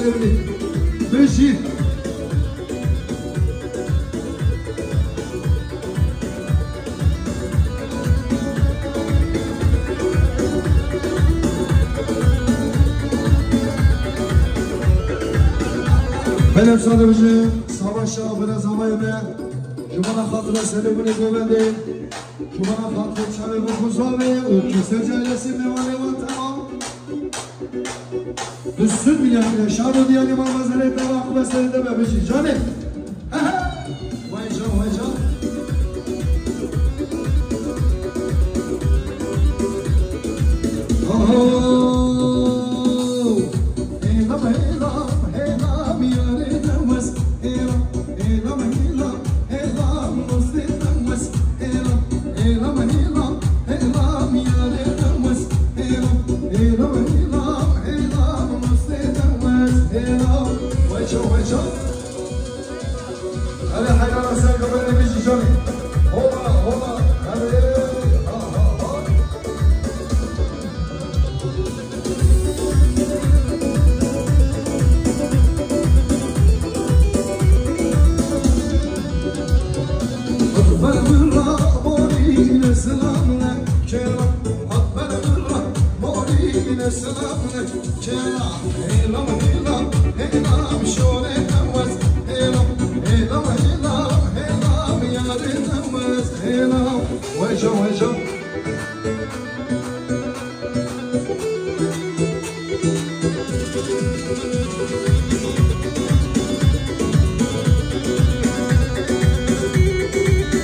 سلبني بشي بلم ساده بجي سوا شاب بنا زمای من شما خاطر سلبنی گوبنده شما خاطر شب بخوزاوی و کسر جلسی میوانه و تمام دوستون میلیان شب و دیانی ما مزاره تواق بسرده ببشی جانه وای جان وای جان